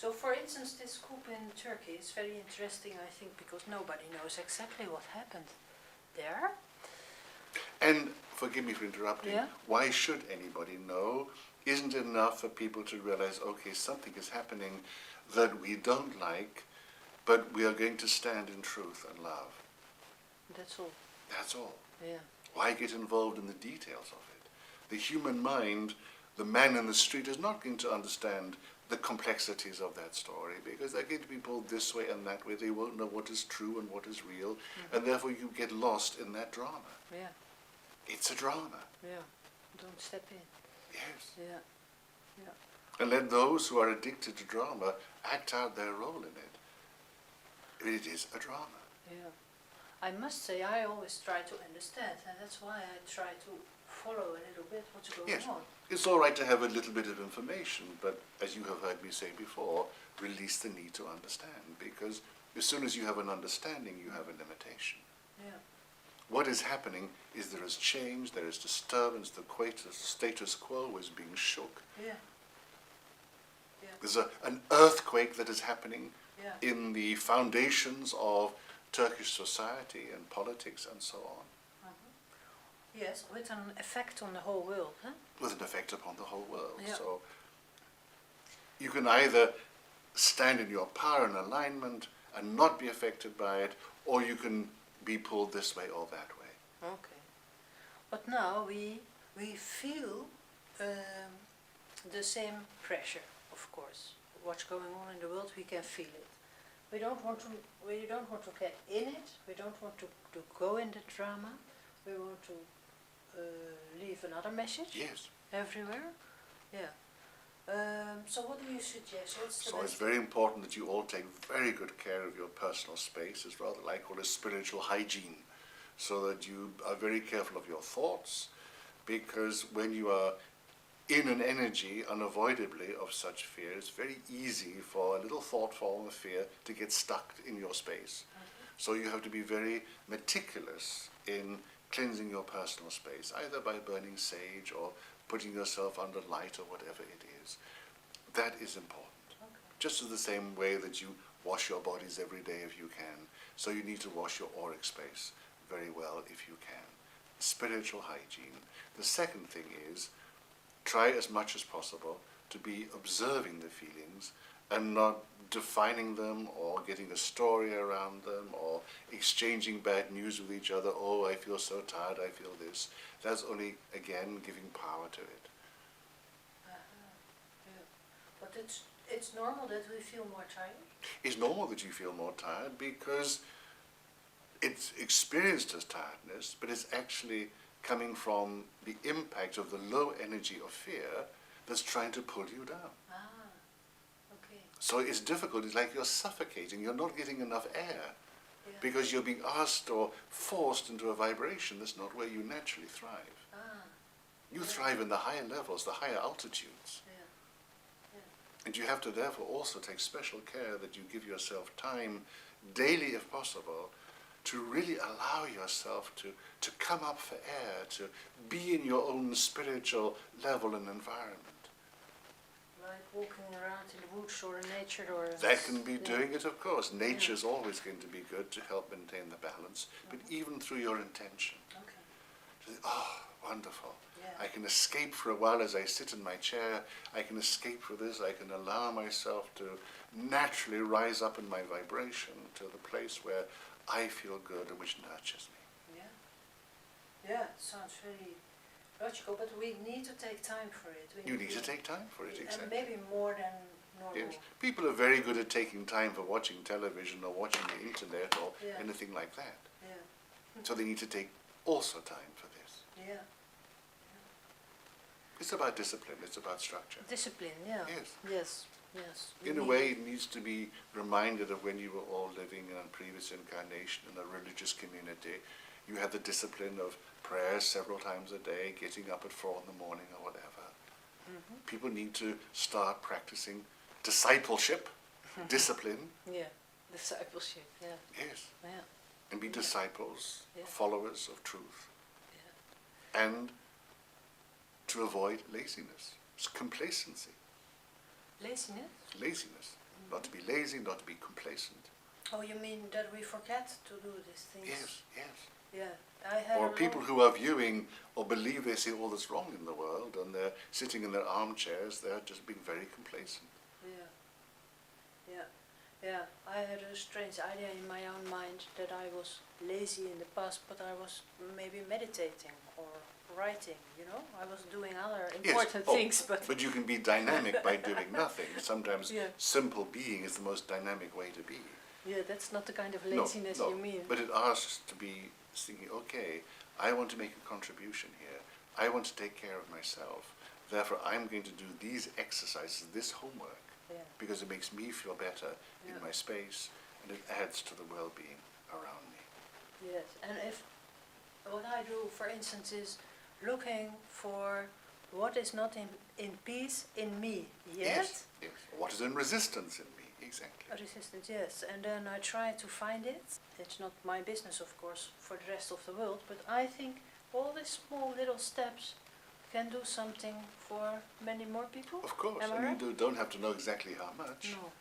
So for instance, this coup in Turkey is very interesting, I think, because nobody knows exactly what happened there. And, forgive me for interrupting, Yeah. why should anybody know? Isn't it enough for people to realize, okay, something is happening that we don't like, but we are going to stand in truth and love? That's all. That's all. Yeah. Why get involved in the details of it? The human mind, the man in the street, is not going to understand the complexities of that story, because they're going to be pulled this way and that way. They won't know what is true and what is real, and therefore you get lost in that drama. Yeah. It's a drama. Yeah. Don't step in. Yes. Yeah. Yeah. And let those who are addicted to drama act out their role in it. It is a drama. Yeah. I must say, I always try to understand, and that's why I try to follow a little bit what's going Yes. on. It's all right to have a little bit of information, but as you have heard me say before, release the need to understand, because as soon as you have an understanding, you have a limitation. Yeah. What is happening is there is change, there is disturbance, the status quo is being shook. Yeah. Yeah. There's an earthquake that is happening Yeah. in the foundations of Turkish society and politics and so on, Yes, with an effect on the whole world, huh? with an effect upon the whole world. Yeah. So you can either stand in your power and alignment and not be affected by it, or you can be pulled this way or that way. Okay. But now we feel the same pressure, of course. What's going on in the world, we can feel it. We don't want to get in it. We don't want to go in the drama. We want to leave another message. Yes. Everywhere. Yeah. So what do you suggest? What's the So best? it's very important that you all take very good care of your personal space. It's rather like all a spiritual hygiene, so that you are very careful of your thoughts, because when you are in an energy unavoidably of such fear, it's very easy for a little thought form of fear to get stuck in your space. So you have to be very meticulous in cleansing your personal space, either by burning sage or putting yourself under light or whatever it is. That is important. Okay. Just in the same way that you wash your bodies every day if you can, so you need to wash your auric space very well if you can. Spiritual hygiene. The second thing is, try as much as possible to be observing the feelings and not defining them or getting a story around them or exchanging bad news with each other. Oh, I feel so tired, I feel this. That's only, again, giving power to it. Yeah. But it's normal that we feel more tired. It's normal that you feel more tired because it's experienced as tiredness, but it's actually coming from the impact of the low energy of fear that's trying to pull you down. Okay. So it's difficult. It's like you're suffocating. You're not getting enough air Yeah. because you're being asked or forced into a vibration that's not where you naturally thrive. You thrive in the higher levels, the higher altitudes. Yeah. And you have to therefore also take special care that you give yourself time, daily if possible, to really allow yourself to come up for air, to be in your own spiritual level and environment. Like walking around in the woods or in nature or... That can be doing it, of course. Nature's always going to be good to help maintain the balance, but even through your intention. Okay. To think, oh, wonderful. Yeah. I can escape for a while as I sit in my chair. I can escape for this. I can allow myself to naturally rise up in my vibration to the place where I feel good and which nurtures me. Yeah. Yeah, it sounds very logical, but we need to take time for it. You need to take time for it, And exactly. maybe more than normal. Yes. People are very good at taking time for watching television or watching the internet or Yeah. anything like that. Yeah. So they need to take also time for this. Yeah. It's about discipline, it's about structure. Discipline, yeah. Yes. Yes. Yes. We In a need way, it. it needs to be reminded of when you were all living in a previous incarnation in a religious community. You had the discipline of prayers several times a day, getting up at 4 in the morning or whatever. People need to start practicing discipleship, discipline, Yeah. Discipleship, yeah. yes, Yeah. and be disciples, Yeah. followers of truth, Yeah. and to avoid laziness, complacency. Laziness? Laziness. not to be lazy, not to be complacent. Oh, you mean that we forget to do these things? Yes, yes. Yeah, I have. Or people who are viewing or believe they see all that's wrong in the world and they're sitting in their armchairs, they're just being very complacent. Yeah, yeah, yeah. I had a strange idea in my own mind that I was lazy in the past, but I was maybe meditating or writing, you know? I was doing other important things, but you can be dynamic by doing nothing. Sometimes Yeah. simple being is the most dynamic way to be. Yeah, that's not the kind of laziness no, you mean. but it asks to be thinking, okay, I want to make a contribution here. I want to take care of myself. Therefore, I'm going to do these exercises, this homework, Yeah. because it makes me feel better Yeah. in my space and it adds to the well-being around me. Yes, and if what I do, for instance, is looking for what is not in peace in me yet. Yes, yes. What is in resistance in me, exactly. A resistance, yes, and then I try to find it. It's not my business, of course, for the rest of the world, but I think all these small little steps can do something for many more people. Of course, Am I and right? you don't have to know exactly how much, No,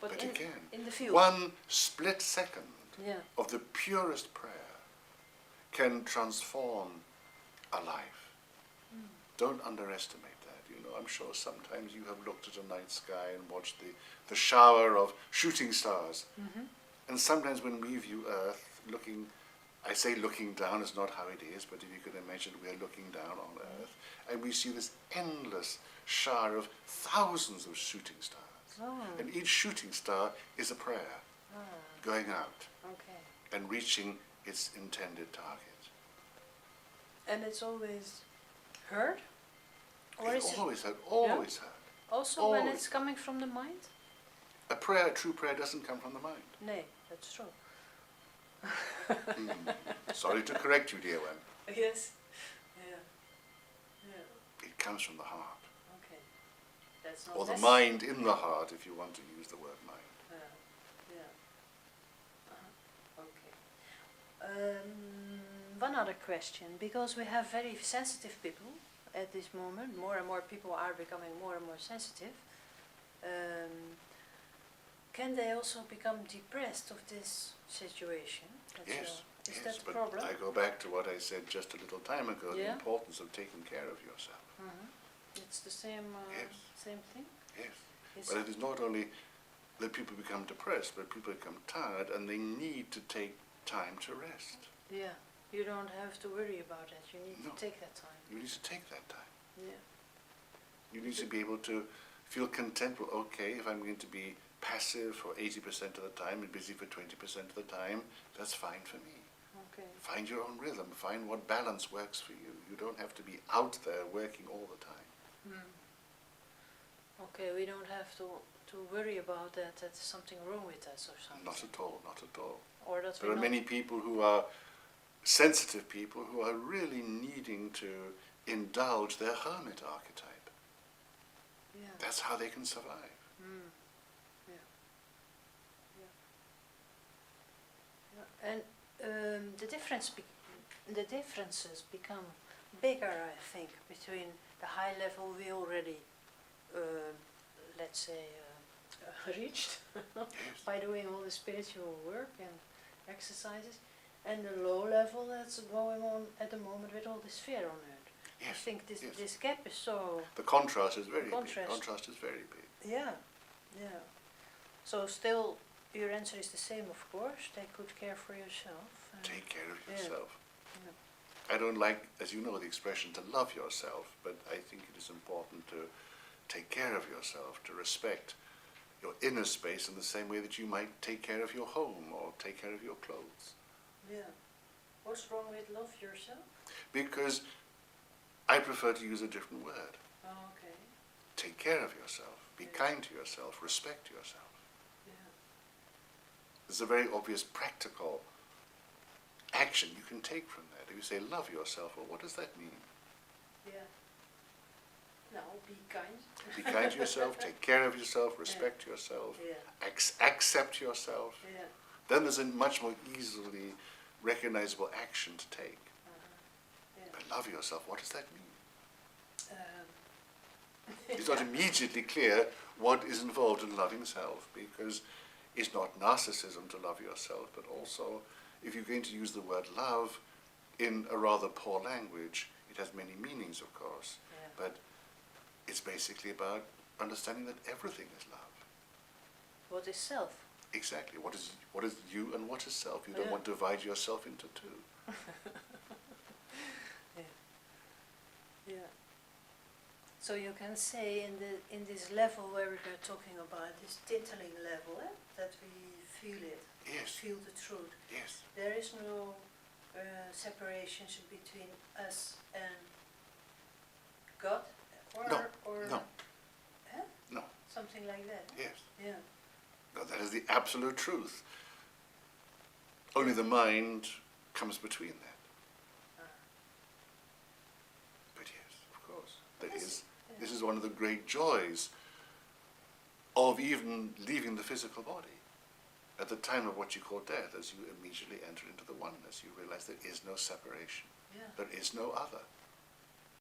but you can. in the field. One split second Yeah, of the purest prayer can transform a life. Don't underestimate that. You know, I'm sure sometimes you have looked at a night sky and watched the shower of shooting stars. And sometimes when we view Earth looking, I say looking down is not how it is, but if you can imagine we are looking down on Earth and we see this endless shower of thousands of shooting stars. Oh. And each shooting star is a prayer going out okay. and reaching its intended target. And it's always heard? Or It's is it always heard, always heard. also when always. it's coming from the mind? A prayer, a true prayer, doesn't come from the mind. Nee, that's true. Sorry to correct you, dear one. Yes. Yeah. Yeah. It comes from the heart. Okay. That's not Or the necessary. mind in the heart, if you want to use the word mind. Yeah. Okay. One other question, because we have very sensitive people at this moment. More and more people are becoming more and more sensitive. Can they also become depressed of this situation? Yes, Is yes, that a but problem? I go back to what I said just a little time ago, the Yeah. importance of taking care of yourself. It's the same Yes. same thing? Yes. Is But it is not only that people become depressed, but people become tired and they need to take time to rest. Yeah, you don't have to worry about it. You need No. to take that time. You need to take that time. Yeah. You need to be able to feel content with, okay, if I'm going to be passive for 80% of the time and busy for 20% of the time, that's fine for me. Okay. Find your own rhythm. Find what balance works for you. You don't have to be out there working all the time. Okay, we don't have to worry about that. There's something wrong with us or something. Not at all, not at all. Or that There we're are not. many people who are sensitive people who are really needing to indulge their hermit archetype. Yeah. That's how they can survive. Yeah. Yeah. And the differences become bigger, I think, between the high level we already, let's say, reached by doing all the spiritual work and exercises, and the low level that's going on at the moment with all this fear on earth. I Yes, think this yes. this gap is so. The contrast is very Contrast. big. Contrast is very big. Yeah, yeah. So still, your answer is the same, of course. Take good care for yourself. Take care of yeah. yourself. Yeah. I don't like, as you know, the expression to love yourself, but I think it is important to take care of yourself, to respect your inner space in the same way that you might take care of your home or take care of your clothes. Yeah. What's wrong with love yourself? Because I prefer to use a different word. Oh, okay. Take care of yourself. Be Yeah. kind to yourself. Respect yourself. Yeah. There's a very obvious practical action you can take from that. If you say love yourself, well, what does that mean? Yeah. No, be kind. Be kind to yourself, take care of yourself, respect yourself, Yeah. accept yourself. Yeah. Then there's a much more easily recognizable action to take. Yeah. But love yourself, what does that mean? Um, It's not immediately clear what is involved in loving self, because it's not narcissism to love yourself, but also, if you're going to use the word love in a rather poor language, it has many meanings, of course, but it's basically about understanding that everything is love. What is self? Exactly. What is you and what is self? You don't want to divide yourself into two. Yeah. So you can say in this level where we are talking about, this tittling level, that we feel it, Yes. feel the truth. Yes. There is no separations between us and God, or No. or No. Huh? No. Something like that. Yes. Yeah. No, that is the absolute truth. Only the mind comes between that. But yes, of course, there is. This is one of the great joys of even leaving the physical body. At the time of what you call death, as you immediately enter into the oneness, you realize there is no separation. Yeah. There is no other.